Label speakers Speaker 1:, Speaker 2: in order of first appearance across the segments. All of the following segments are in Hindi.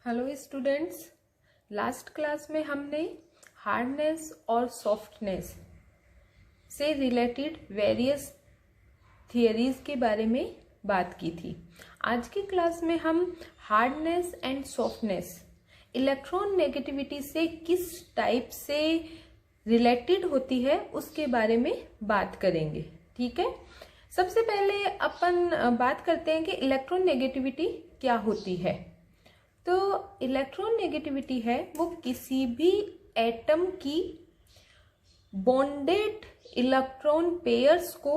Speaker 1: हेलो स्टूडेंट्स, लास्ट क्लास में हमने हार्डनेस और सॉफ्टनेस से रिलेटेड वेरियस थियरीज के बारे में बात की थी। आज की क्लास में हम hardness and softness electron negativity से किस टाइप से रिलेटेड होती है उसके बारे में बात करेंगे। ठीक है, सबसे पहले अपन बात करते हैं कि इलेक्ट्रॉन नेगेटिविटी क्या होती है। तो इलेक्ट्रॉन नेगेटिविटी है वो किसी भी एटम की बॉन्डेड इलेक्ट्रॉन पेयर्स को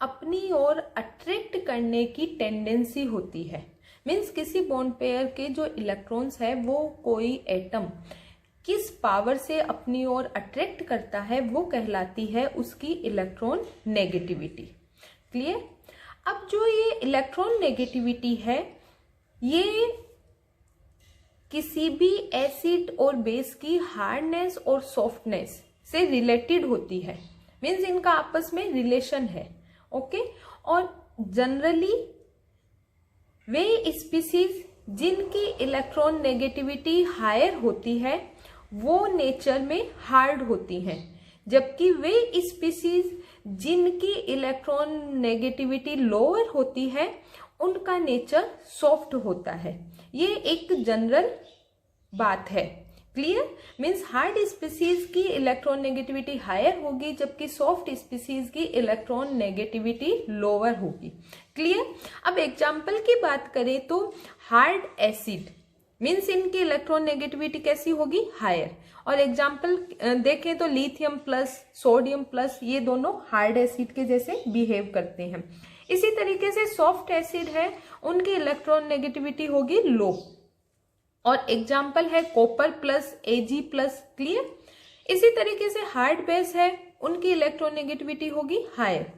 Speaker 1: अपनी ओर अट्रैक्ट करने की टेंडेंसी होती है। मीन्स किसी बॉन्ड पेयर के जो इलेक्ट्रॉन्स है वो कोई एटम किस पावर से अपनी ओर अट्रैक्ट करता है वो कहलाती है उसकी इलेक्ट्रॉन नेगेटिविटी। क्लियर। अब जो ये इलेक्ट्रॉन नेगेटिविटी है ये किसी भी एसिड और बेस की हार्डनेस और सॉफ्टनेस से रिलेटेड होती है। मीन्स इनका आपस में रिलेशन है। ओके। और जनरली वे स्पीसीज जिनकी इलेक्ट्रॉन नेगेटिविटी हायर होती है वो नेचर में हार्ड होती हैं, जबकि वे स्पीसीज जिनकी इलेक्ट्रॉन नेगेटिविटी लोअर होती है उनका नेचर सॉफ्ट होता है। ये एक जनरल बात है। क्लियर। मीन्स हार्ड स्पीसीज की इलेक्ट्रॉन नेगेटिविटी हायर होगी जबकि सॉफ्ट स्पीसीज की इलेक्ट्रॉन नेगेटिविटी लोअर होगी। क्लियर। अब एग्जाम्पल की बात करें तो हार्ड एसिड मीन्स इनकी इलेक्ट्रॉन नेगेटिविटी कैसी होगी, हायर। और एग्जाम्पल देखें तो लिथियम प्लस सोडियम प्लस ये दोनों हार्ड एसिड के जैसे बिहेव करते हैं। इसी तरीके से सॉफ्ट एसिड है उनकी इलेक्ट्रॉन नेगेटिविटी होगी लो। और एग्जाम्पल है कॉपर प्लस एजी प्लस। क्लियर। इसी तरीके से हार्ड बेस है उनकी इलेक्ट्रॉन नेगेटिविटी होगी हायर।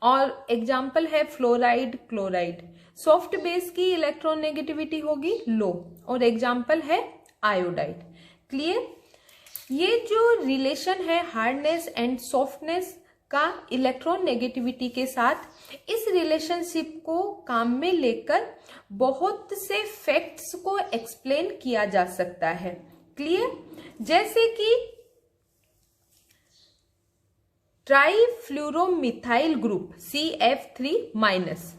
Speaker 1: और एग्जाम्पल है फ्लोराइड क्लोराइड। सॉफ्ट बेस की इलेक्ट्रॉन नेगेटिविटी होगी लो। और एग्जाम्पल है आयोडाइड। क्लियर। ये जो रिलेशन है हार्डनेस एंड सॉफ्टनेस का इलेक्ट्रॉन नेगेटिविटी के साथ, इस रिलेशनशिप को काम में लेकर बहुत से फैक्ट्स को एक्सप्लेन किया जा सकता है। क्लियर। जैसे कि ट्राईफ्लोरोमिथाइल ग्रुप CF3-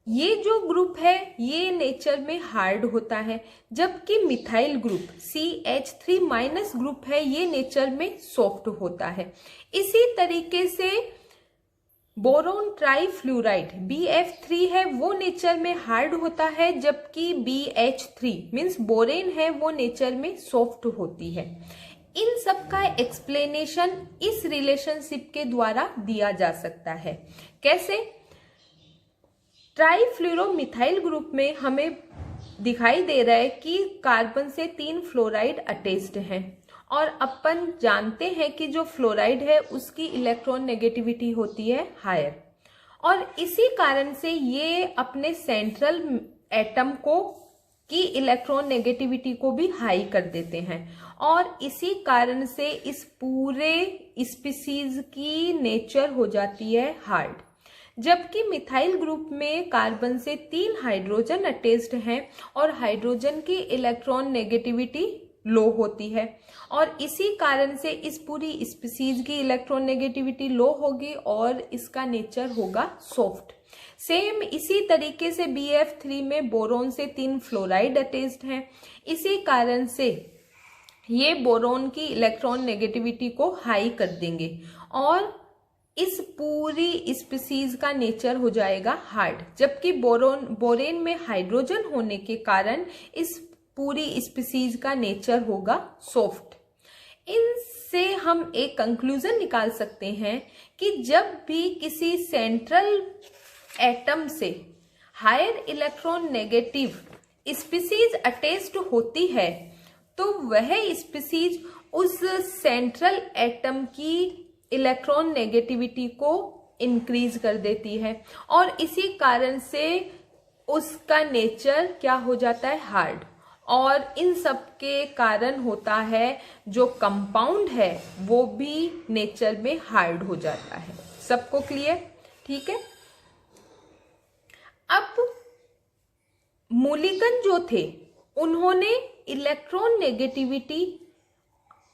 Speaker 1: ये जो ग्रुप है ये नेचर में हार्ड होता है, जबकि मिथाइल ग्रुप CH3- ग्रुप है ये नेचर में सॉफ्ट होता है। इसी तरीके से बोरोन ट्राईफ्लोराइड BF3 है वो नेचर में हार्ड होता है, जबकि BH3 मीन्स बोरेन है वो नेचर में सॉफ्ट होती है। इन सब का एक्सप्लेनेशन इस रिलेशनशिप के द्वारा दिया जा सकता है। कैसे? ट्राईफ्लोरोमिथाइल ग्रुप में हमें दिखाई दे रहा है कि कार्बन से 3 फ्लोराइड अटैच्ड हैं और अपन जानते हैं कि जो फ्लोराइड है उसकी इलेक्ट्रॉन नेगेटिविटी होती है हायर। और इसी कारण से ये अपने सेंट्रल एटम को की इलेक्ट्रॉन नेगेटिविटी को भी हाई कर देते हैं और इसी कारण से इस पूरे स्पीसीज की नेचर हो जाती है हार्ड। जबकि मिथाइल ग्रुप में कार्बन से 3 हाइड्रोजन अटैच्ड हैं और हाइड्रोजन की इलेक्ट्रॉन नेगेटिविटी लो होती है और इसी कारण से इस पूरी स्पीसीज की इलेक्ट्रॉन नेगेटिविटी लो होगी और इसका नेचर होगा सॉफ्ट। सेम इसी तरीके से BF3 में बोरोन से 3 फ्लोराइड अटैच्ड हैं। इसी कारण से ये बोरोन की इलेक्ट्रॉन नेगेटिविटी को हाई कर देंगे और इस पूरी स्पीसीज का नेचर हो जाएगा हार्ड। जबकि बोरेन में हाइड्रोजन होने के कारण इस पूरी स्पीसीज का नेचर होगा सॉफ्ट। इनसे हम एक कंक्लूजन निकाल सकते हैं कि जब भी किसी सेंट्रल एटम से higher electronegative species attached होती है तो वह स्पीसीज उस सेंट्रल एटम की इलेक्ट्रॉन नेगेटिविटी को इंक्रीज कर देती है और इसी कारण से उसका नेचर क्या हो जाता है, हार्ड। और इन सब के कारण होता है जो कंपाउंड है वो भी नेचर में हार्ड हो जाता है। सबको क्लियर? ठीक है। अब मूलिकन जो थे उन्होंने इलेक्ट्रॉन नेगेटिविटी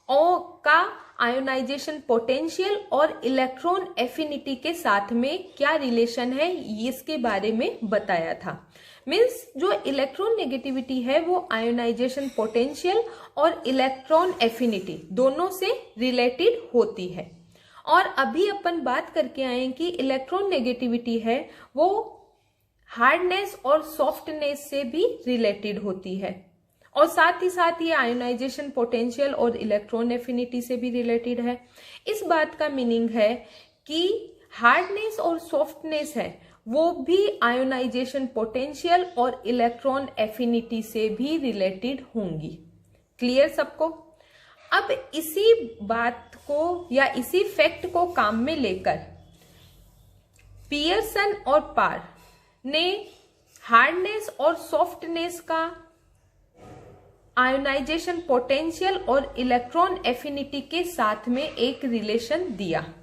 Speaker 1: और का आयोनाइजेशन पोटेंशियल और इलेक्ट्रॉन एफिनिटी के साथ में क्या रिलेशन है इसके बारे में बताया था। मीन्स जो इलेक्ट्रॉन नेगेटिविटी है वो आयोनाइजेशन पोटेंशियल और इलेक्ट्रॉन एफिनिटी दोनों से रिलेटेड होती है। और अभी अपन बात करके आए कि इलेक्ट्रॉन नेगेटिविटी है वो हार्डनेस और सॉफ्टनेस से भी रिलेटेड होती है, और साथ ही साथ ये आयोनाइजेशन पोटेंशियल और इलेक्ट्रॉन एफिनिटी से भी रिलेटेड है। इस बात का मीनिंग है कि हार्डनेस और सॉफ्टनेस है वो भी आयोनाइजेशन पोटेंशियल और इलेक्ट्रॉन एफिनिटी से भी रिलेटेड होंगी। क्लियर सबको? अब इसी बात को या इसी फैक्ट को काम में लेकर पियर्सन और पार ने हार्डनेस और सॉफ्टनेस का आयोनाइजेशन पोटेंशियल और इलेक्ट्रॉन एफिनिटी के साथ में एक रिलेशन दिया,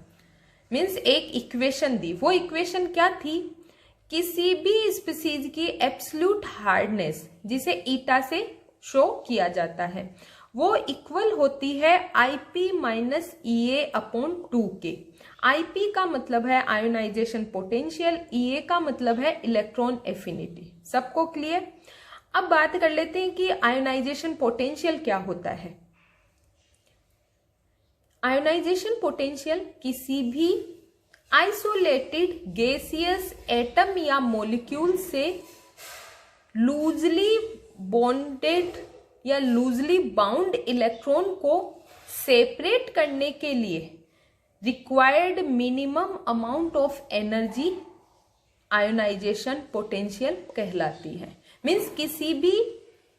Speaker 1: मीन्स एक इक्वेशन दी। वो इक्वेशन क्या थी? किसी भी स्पीसीज की एब्सोल्यूट हार्डनेस जिसे ईटा से शो किया जाता है वो इक्वल होती है Ip माइनस EA अपॉन 2 के। Ip का मतलब है आयोनाइजेशन पोटेंशियल, EA का मतलब है इलेक्ट्रॉन एफिनिटी। सबको क्लियर? अब बात कर लेते हैं कि आयोनाइजेशन पोटेंशियल क्या होता है। आयोनाइजेशन पोटेंशियल किसी भी आइसोलेटेड गैसियस एटम या मॉलिक्यूल से लूजली बॉन्डेड या लूजली बाउंड इलेक्ट्रॉन को सेपरेट करने के लिए required minimum amount of energy ionization potential कहलाती है। मीन्स किसी भी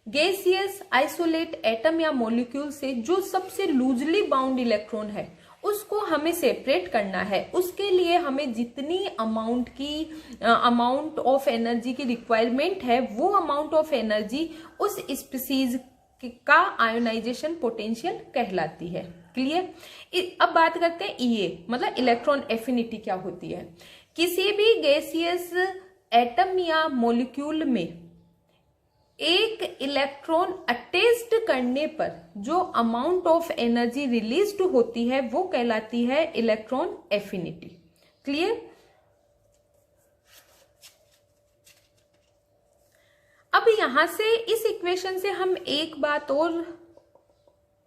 Speaker 1: गैसियस आइसोलेट एटम या मॉलिक्यूल से जो सबसे लूजली बाउंड इलेक्ट्रॉन है उसको हमें सेपरेट करना है, उसके लिए हमें जितनी अमाउंट ऑफ एनर्जी की रिक्वायरमेंट है वो अमाउंट ऑफ एनर्जी उस स्पीसीज का आयोनाइजेशन पोटेंशियल कहलाती है। क्लियर? अब बात करते हैं EA मतलब इलेक्ट्रॉन एफिनिटी क्या होती है। किसी भी गैसियस एटम या मॉलिक्यूल में एक इलेक्ट्रॉन अटैच्ड करने पर जो अमाउंट ऑफ एनर्जी रिलीज्ड होती है वो कहलाती है इलेक्ट्रॉन एफिनिटी। क्लियर? अब यहां से इस इक्वेशन से हम एक बात और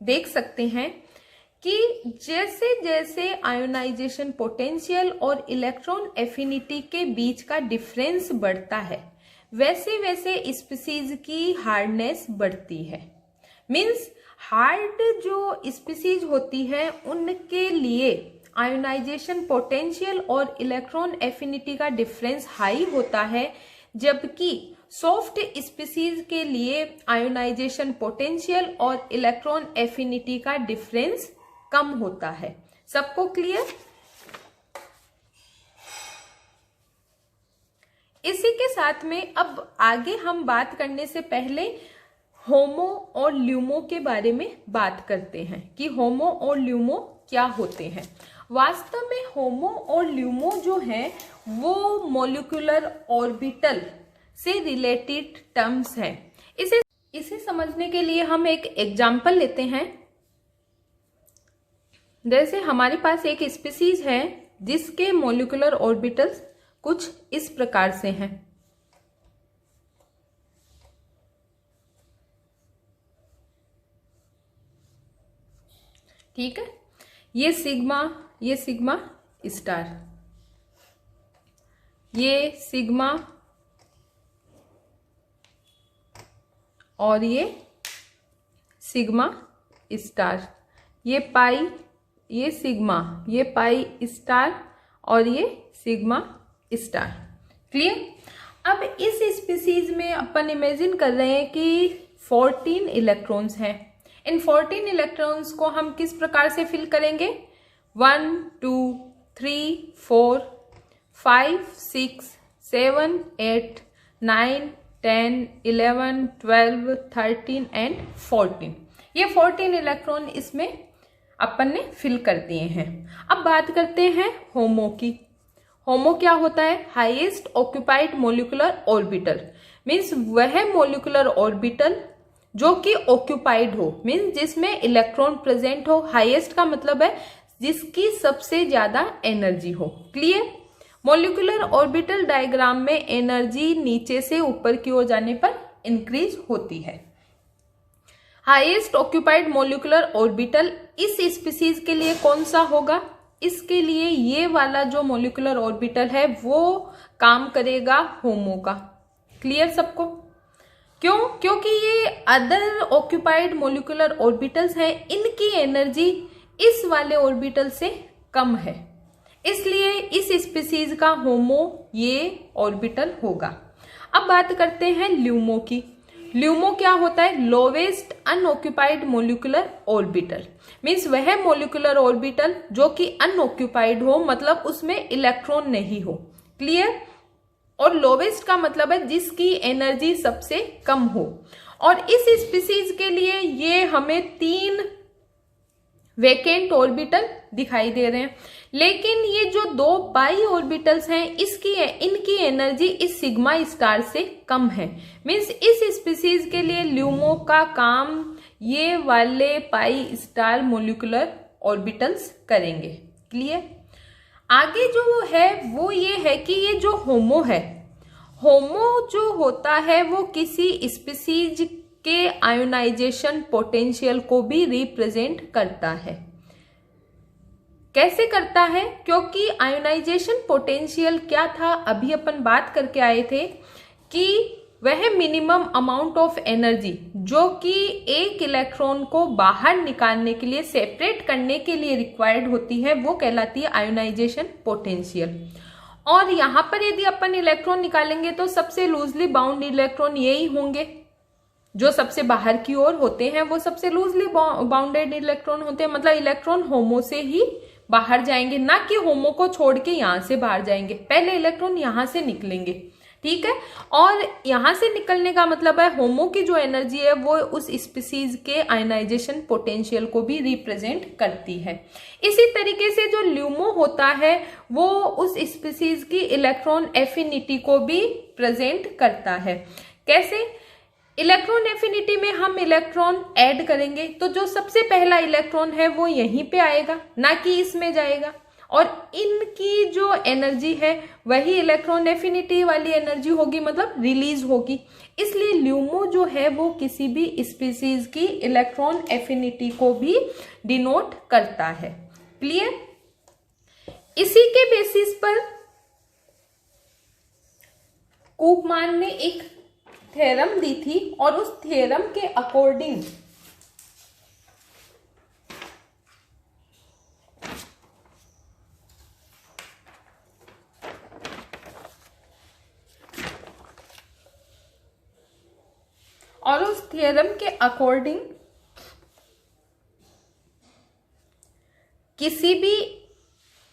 Speaker 1: देख सकते हैं कि जैसे जैसे आयोनाइजेशन पोटेंशियल और इलेक्ट्रॉन एफिनिटी के बीच का डिफरेंस बढ़ता है वैसे वैसे स्पीसीज की हार्डनेस बढ़ती है। मीन्स हार्ड जो स्पीसीज होती है उनके लिए आयोनाइजेशन पोटेंशियल और इलेक्ट्रॉन एफिनिटी का डिफरेंस हाई होता है, जबकि सॉफ्ट स्पीसीज के लिए आयोनाइजेशन पोटेंशियल और इलेक्ट्रॉन एफिनिटी का डिफरेंस कम होता है। सबको क्लियर? इसी के साथ में अब आगे हम बात करने से पहले होमो और ल्यूमो के बारे में बात करते हैं कि होमो और ल्यूमो क्या होते हैं। वास्तव में होमो और ल्यूमो जो है वो मॉलिक्यूलर ऑर्बिटल से रिलेटेड टर्म्स हैं। इसे समझने के लिए हम एक एग्जाम्पल लेते हैं। जैसे हमारे पास एक स्पीसीज है जिसके मॉलिक्यूलर ऑर्बिटल्स कुछ इस प्रकार से हैं। ठीक है, ये सिग्मा स्टार, ये सिग्मा और ये सिग्मा स्टार, ये पाई, ये सिग्मा, ये पाई स्टार और ये सिग्मा स्टार। क्लियर? अब इस स्पीसीज में अपन इमेजिन कर रहे हैं कि 14 इलेक्ट्रॉन्स हैं। इन 14 इलेक्ट्रॉन्स को हम किस प्रकार से फिल करेंगे? 1 2 3 4 5 6 7 8 9 10 11 12 13 एंड 14। ये 14 इलेक्ट्रॉन इसमें अपन ने फिल कर दिए हैं। अब बात करते हैं होमो की। होमो क्या होता है? Highest occupied molecular orbital. Means वह मॉलिक्यूलर ऑर्बिटल जो कि ऑक्यूपाइड हो, मीन्स जिसमें इलेक्ट्रॉन प्रेजेंट हो। हाईएस्ट का मतलब है जिसकी सबसे ज्यादा एनर्जी हो। क्लियर। मॉलिक्यूलर ऑर्बिटल डायग्राम में एनर्जी नीचे से ऊपर की ओर जाने पर इंक्रीज होती है। हाईएस्ट ऑक्यूपाइड मॉलिक्यूलर ऑर्बिटल इस स्पीसीज के लिए कौन सा होगा? इसके लिए ये वाला जो मॉलिक्यूलर ऑर्बिटल है वो काम करेगा होमो का। क्लियर सबको? क्यों? क्योंकि ये अदर ऑक्यूपाइड मॉलिक्यूलर ऑर्बिटल्स हैं, इनकी एनर्जी इस वाले ऑर्बिटल से कम है, इसलिए इस स्पीसीज का होमो ये ऑर्बिटल होगा। अब बात करते हैं ल्यूमो की। ल्यूमो क्या होता है? Lowest unoccupied molecular orbital, means वह मॉलिक्यूलर ऑर्बिटल जो कि अनऑक्यूपाइड हो, मतलब उसमें इलेक्ट्रॉन नहीं हो। क्लियर। और लोवेस्ट का मतलब है जिसकी एनर्जी सबसे कम हो। और इस स्पीसीज के लिए ये हमें 3 वेकेंट ऑर्बिटल दिखाई दे रहे हैं, लेकिन ये जो 2 पाई ऑर्बिटल्स हैं इनकी एनर्जी इस सिग्मा स्टार से कम है। मीन्स इस स्पीसीज के लिए ल्यूमो का काम ये वाले पाई स्टार मॉलिक्यूलर ऑर्बिटल्स करेंगे। क्लियर। आगे जो है वो ये है कि ये जो होमो है, होमो जो होता है वो किसी स्पीसीज के आयोनाइजेशन पोटेंशियल को भी रिप्रेजेंट करता है। कैसे करता है? क्योंकि आयोनाइजेशन पोटेंशियल क्या था, अभी अपन बात करके आए थे कि वह मिनिमम अमाउंट ऑफ एनर्जी जो कि एक इलेक्ट्रॉन को बाहर निकालने के लिए, सेपरेट करने के लिए रिक्वायर्ड होती है, वो कहलाती है आयोनाइजेशन पोटेंशियल। और यहां पर यदि अपन इलेक्ट्रॉन निकालेंगे तो सबसे लूजली बाउंड इलेक्ट्रॉन यही होंगे, जो सबसे बाहर की ओर होते हैं वो सबसे लूजली बाउंडेड इलेक्ट्रॉन होते हैं, मतलब इलेक्ट्रॉन होमो से ही बाहर जाएंगे, ना कि होमो को छोड़ के यहां से बाहर जाएंगे। पहले इलेक्ट्रॉन यहां से निकलेंगे, ठीक है। और यहां से निकलने का मतलब है होमो की जो एनर्जी है वो उस स्पीसीज के आयनाइजेशन पोटेंशियल को भी रिप्रेजेंट करती है। इसी तरीके से जो ल्यूमो होता है वो उस स्पीसीज की इलेक्ट्रॉन एफिनिटी को भी प्रेजेंट करता है। कैसे? इलेक्ट्रॉन एफिनिटी में हम इलेक्ट्रॉन ऐड करेंगे तो जो सबसे पहला इलेक्ट्रॉन है वो यहीं पे आएगा, ना कि इसमें जाएगा, और इनकी जो एनर्जी है वही इलेक्ट्रॉन एफिनिटी वाली एनर्जी होगी, मतलब रिलीज होगी। इसलिए ल्यूमो जो है वो किसी भी स्पीसीज की इलेक्ट्रॉन एफिनिटी को भी डिनोट करता है। क्लियर। इसी के बेसिस पर कूपमान ने एक थ्योरम दी थी और उस थ्योरम के अकॉर्डिंग किसी भी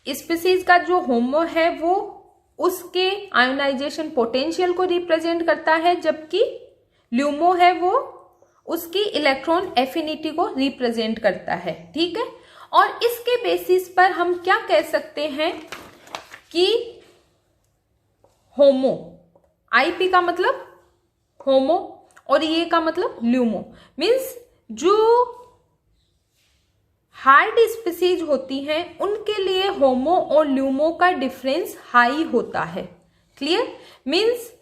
Speaker 1: स्पीसीज का जो होमो है वो उसके आयोनाइजेशन पोटेंशियल को रिप्रेजेंट करता है, जबकि ल्यूमो है वो उसकी इलेक्ट्रॉन एफिनिटी को रिप्रेजेंट करता है। ठीक है। और इसके बेसिस पर हम क्या कह सकते हैं कि होमो, आईपी का मतलब होमो और ये का मतलब ल्यूमो, मीन्स जो हार्ड स्पीसीज होती हैं उनके लिए होमो और ल्यूमो का डिफरेंस हाई होता है। क्लियर। मीन्स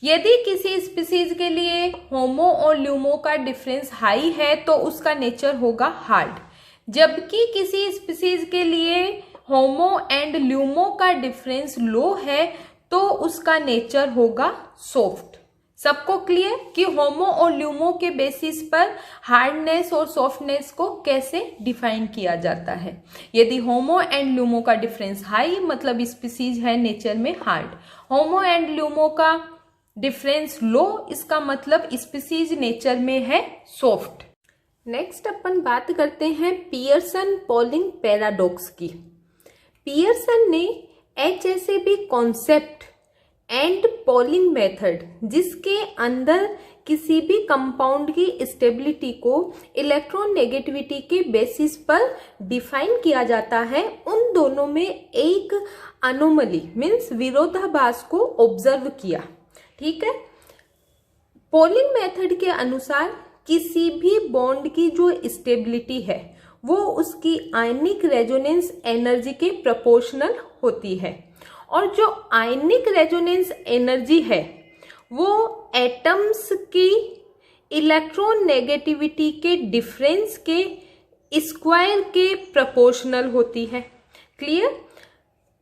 Speaker 1: यदि किसी स्पीसीज के लिए होमो और ल्यूमो का डिफरेंस हाई है तो उसका नेचर होगा हार्ड, जबकि किसी स्पीसीज के लिए होमो एंड ल्यूमो का डिफरेंस लो है तो उसका नेचर होगा सॉफ्ट। सबको क्लियर कि होमो और ल्यूमो के बेसिस पर हार्डनेस और सॉफ्टनेस को कैसे डिफाइन किया जाता है। यदि होमो एंड ल्यूमो का डिफरेंस हाई मतलब स्पीसीज है नेचर में हार्ड, होमो एंड ल्यूमो का डिफरेंस लो इसका मतलब स्पीसीज नेचर में है सॉफ्ट। नेक्स्ट अपन बात करते हैं पियर्सन पॉलिंग पैराडॉक्स की। पियर्सन ने HSAB concept and polling method, जिसके अंदर किसी भी कंपाउंड की स्टेबिलिटी को इलेक्ट्रॉन नेगेटिविटी के बेसिस पर डिफाइन किया जाता है, उन दोनों में एक अनोमली मीन्स विरोधाभास को ऑब्जर्व किया। ठीक है। पॉलिंग मेथड के अनुसार किसी भी बॉन्ड की जो स्टेबिलिटी है वो उसकी आयनिक रेजोनेंस एनर्जी के प्रोपोर्शनल होती है। और जो आयनिक रेजोनेंस एनर्जी है वो एटम्स की इलेक्ट्रॉन नेगेटिविटी के डिफरेंस के स्क्वायर के प्रोपोर्शनल होती है। क्लियर?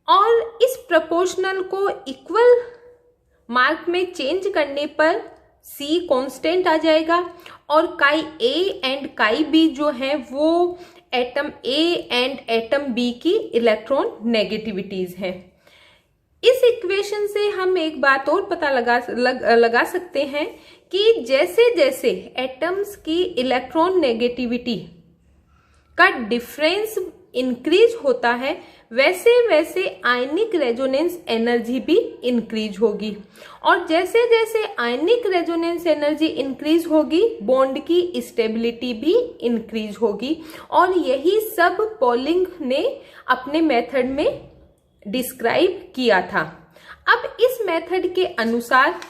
Speaker 1: और इस प्रोपोर्शनल को इक्वल मार्क में चेंज करने पर C कांस्टेंट आ जाएगा और काई A एंड काई B जो है वो atom A and atom B की इलेक्ट्रॉन नेगेटिविटीज हैं। इस इक्वेशन से हम एक बात और पता लगा सकते हैं कि जैसे जैसे एटम्स की इलेक्ट्रॉन नेगेटिविटी का डिफरेंस इंक्रीज होता है वैसे वैसे आयनिक रेजोनेंस एनर्जी भी इंक्रीज होगी। और जैसे जैसे आयनिक रेजोनेंस एनर्जी इंक्रीज होगी बॉन्ड की स्टेबिलिटी भी इंक्रीज होगी। और यही सब पॉलिंग ने अपने मेथड में डिस्क्राइब किया था। अब इस मेथड के अनुसार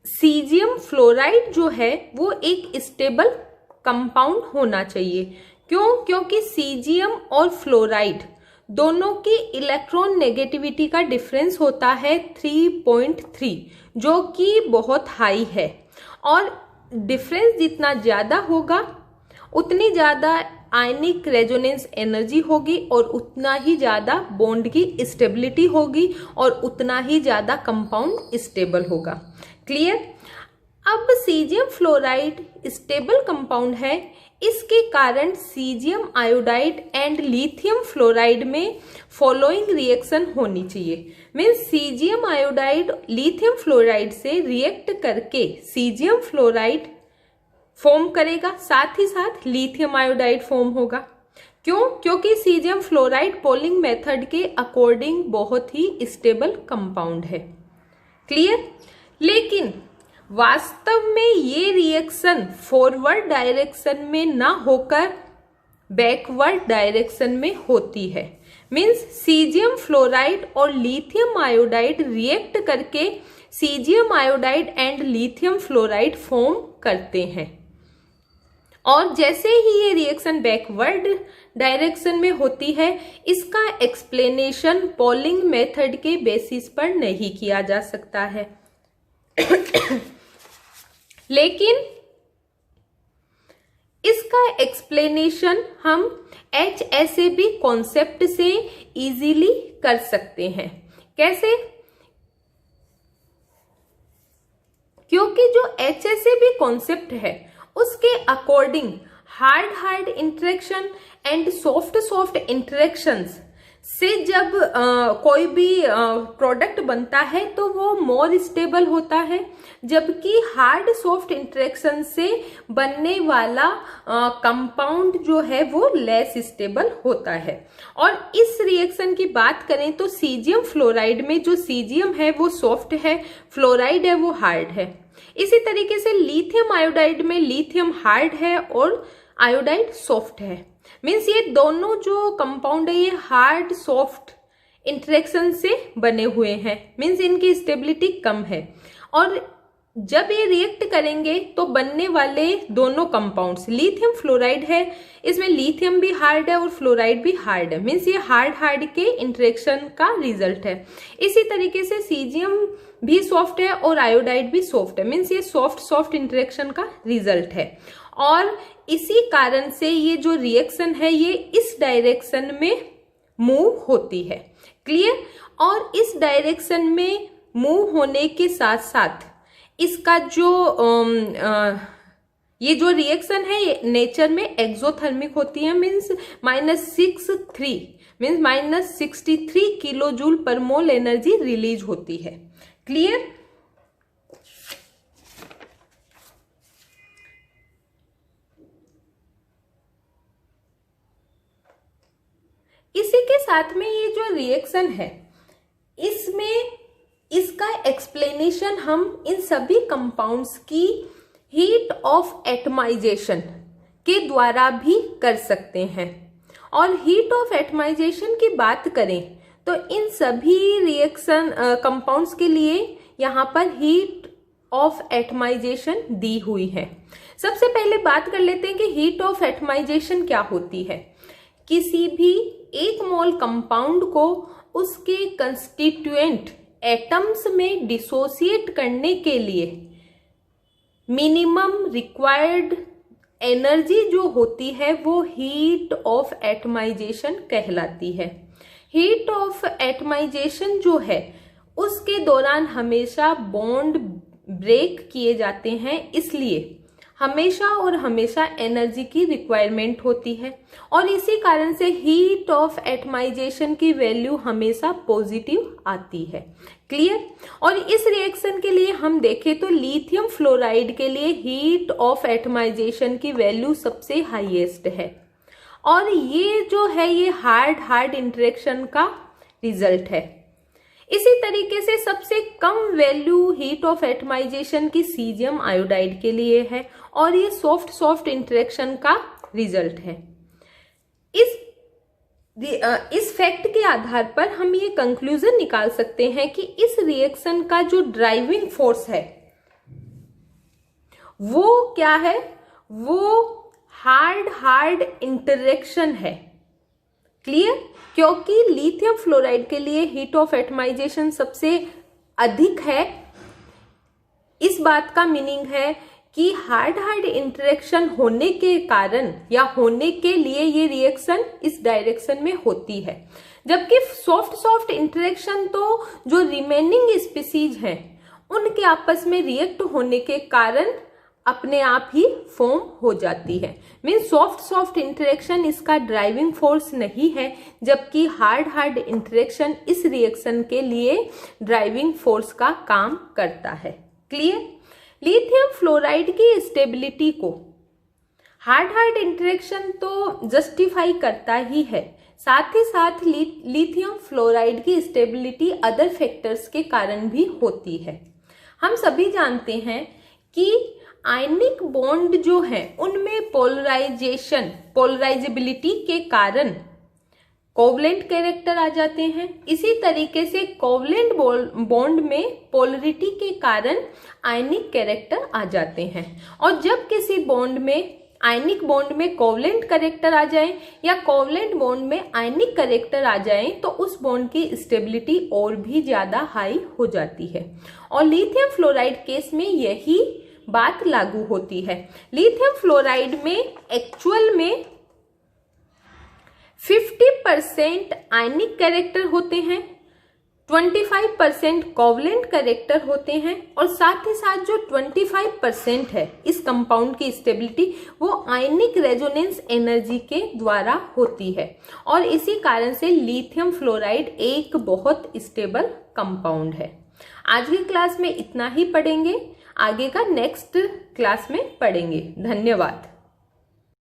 Speaker 1: सीजियम फ्लोराइड जो है वो एक स्टेबल कंपाउंड होना चाहिए। क्यों? क्योंकि सीजियम और फ्लोराइड दोनों की इलेक्ट्रॉन नेगेटिविटी का डिफरेंस होता है 3.3 जो कि बहुत हाई है। और डिफरेंस जितना ज़्यादा होगा उतनी ज़्यादा आयनिक रेजोनेंस एनर्जी होगी और उतना ही ज़्यादा बॉन्ड की स्टेबिलिटी होगी और उतना ही ज़्यादा कंपाउंड स्टेबल होगा। क्लियर? अब सीजियम फ्लोराइड स्टेबल कंपाउंड है, इसके कारण caesium iodide and lithium fluoride में फॉलोइंग रिएक्शन होनी चाहिए। Means caesium iodide lithium fluoride से रिएक्ट करके सीजियम फ्लोराइड फॉर्म करेगा, साथ ही साथ लिथियम आयोडाइड फॉर्म होगा। क्यों? क्योंकि सीजियम फ्लोराइड पॉलिंग मेथड के अकॉर्डिंग बहुत ही स्टेबल कंपाउंड है। क्लियर? लेकिन वास्तव में ये रिएक्शन फॉरवर्ड डायरेक्शन में ना होकर बैकवर्ड डायरेक्शन में होती है। मीन्स सीजियम फ्लोराइड और लिथियम आयोडाइड रिएक्ट करके caesium iodide and lithium fluoride form करते हैं। और जैसे ही ये रिएक्शन बैकवर्ड डायरेक्शन में होती है इसका एक्सप्लेनेशन पॉलिंग मेथड के बेसिस पर नहीं किया जा सकता है। लेकिन इसका एक्सप्लेनेशन हम HSAB कॉन्सेप्ट से इजीली कर सकते हैं। कैसे? क्योंकि जो HSAB कॉन्सेप्ट है उसके according hard interaction and soft interactions से जब कोई भी प्रोडक्ट बनता है तो वो मोर स्टेबल होता है, जबकि हार्ड सॉफ्ट इंटरेक्शन से बनने वाला कंपाउंड जो है वो लेस स्टेबल होता है। और इस रिएक्शन की बात करें तो सीजियम फ्लोराइड में जो सीजियम है वो सॉफ्ट है, फ्लोराइड है वो हार्ड है। इसी तरीके से लिथियम आयोडाइड में लिथियम हार्ड है और आयोडाइड सॉफ्ट है। मीन्स ये दोनों जो कंपाउंड है ये हार्ड सॉफ्ट इंटरेक्शन से बने हुए हैं। मीन्स इनकी स्टेबिलिटी कम है और जब ये रिएक्ट करेंगे तो बनने वाले दोनों कंपाउंड्स लिथियम फ्लोराइड है, इसमें लिथियम भी हार्ड है और फ्लोराइड भी हार्ड है। मीन्स ये हार्ड के इंटरेक्शन का रिजल्ट है। इसी तरीके से सीजियम भी सॉफ्ट है और आयोडाइड भी सॉफ्ट है। मीन्स ये सॉफ्ट इंटरेक्शन का रिजल्ट है। और इसी कारण से ये जो रिएक्शन है ये इस डायरेक्शन में मूव होती है। क्लियर? और इस डायरेक्शन में मूव होने के साथ साथ इसका जो ये जो रिएक्शन है ये नेचर में एक्सोथर्मिक होती है। मीन्स -63 किलो जूल पर मोल एनर्जी रिलीज होती है। क्लियर? इसी के साथ में ये जो रिएक्शन है इसमें इसका एक्सप्लेनेशन हम इन सभी कंपाउंड्स की हीट ऑफ एटमाइजेशन के द्वारा भी कर सकते हैं। और हीट ऑफ एटमाइजेशन की बात करें तो इन सभी रिएक्शन कंपाउंड्स के लिए यहाँ पर हीट ऑफ एटमाइजेशन दी हुई है। सबसे पहले बात कर लेते हैं कि हीट ऑफ एटमाइजेशन क्या होती है। किसी भी एक मोल कंपाउंड को उसके कंस्टिट्यूएंट एटम्स में डिसोसिएट करने के लिए मिनिमम रिक्वायर्ड एनर्जी जो होती है वो हीट ऑफ एटमाइजेशन कहलाती है। हीट ऑफ एटमाइजेशन जो है उसके दौरान हमेशा बॉन्ड ब्रेक किए जाते हैं, इसलिए हमेशा और हमेशा एनर्जी की रिक्वायरमेंट होती है और इसी कारण से हीट ऑफ एटमाइजेशन की वैल्यू हमेशा पॉजिटिव आती है। क्लियर। और इस रिएक्शन के लिए हम देखें तो लिथियम फ्लोराइड के लिए हीट ऑफ एटमाइजेशन की वैल्यू सबसे हाईएस्ट है और ये जो है ये हार्ड इंटरेक्शन का रिजल्ट है। इसी तरीके से सबसे कम वैल्यू हीट ऑफ एटमाइजेशन की सीजियम आयोडाइड के लिए है और ये सॉफ्ट इंटरेक्शन का रिजल्ट है। इस फैक्ट के आधार पर हम ये कंक्लूजन निकाल सकते हैं कि इस रिएक्शन का जो ड्राइविंग फोर्स है वो क्या है, वो हार्ड इंटरेक्शन है। क्लियर। क्योंकि लिथियम फ्लोराइड के लिए हीट ऑफ एटमाइजेशन सबसे अधिक है, इस बात का मीनिंग है कि हार्ड इंटरेक्शन होने के कारण या होने के लिए ये रिएक्शन इस डायरेक्शन में होती है, जबकि सॉफ्ट इंटरेक्शन तो जो रिमेनिंग स्पीसीज हैं उनके आपस में रिएक्ट होने के कारण अपने आप ही फॉर्म हो जाती है। मीन सॉफ्ट इंटरेक्शन इसका ड्राइविंग फोर्स नहीं है, जबकि हार्ड इंटरेक्शन इस रिएक्शन के लिए ड्राइविंग फोर्स का काम करता है। क्लियर। लिथियम फ्लोराइड की स्टेबिलिटी को हार्ड इंटरेक्शन तो जस्टिफाई करता ही है, साथ ही साथ लिथियम फ्लोराइड की स्टेबिलिटी अदर फैक्टर्स के कारण भी होती है। हम सभी जानते हैं कि आयनिक बॉन्ड जो है उनमें पोलराइजेबिलिटी के कारण कोवलेंट कैरेक्टर आ जाते हैं। इसी तरीके से कोवलेंट बॉन्ड में पोलरिटी के कारण आयनिक कैरेक्टर आ जाते हैं और जब किसी बॉन्ड में आयनिक बॉन्ड में कोवलेंट कैरेक्टर आ जाए या कोवलेंट बॉन्ड में आयनिक कैरेक्टर आ जाए तो उस बॉन्ड की स्टेबिलिटी और भी ज्यादा हाई हो जाती है और लिथियम फ्लोराइड केस में यही बात लागू होती है। लिथियम फ्लोराइड में एक्चुअल में 50% आयनिक कैरेक्टर होते हैं, 25% कोवलेंट कैरेक्टर होते हैं और साथ ही साथ जो 25% है इस कंपाउंड की स्टेबिलिटी वो आयनिक रेजोनेंस एनर्जी के द्वारा होती है और इसी कारण से लिथियम फ्लोराइड एक बहुत स्टेबल कंपाउंड है। आज की क्लास में इतना ही पढ़ेंगे, आगे का नेक्स्ट क्लास में पढ़ेंगे। धन्यवाद।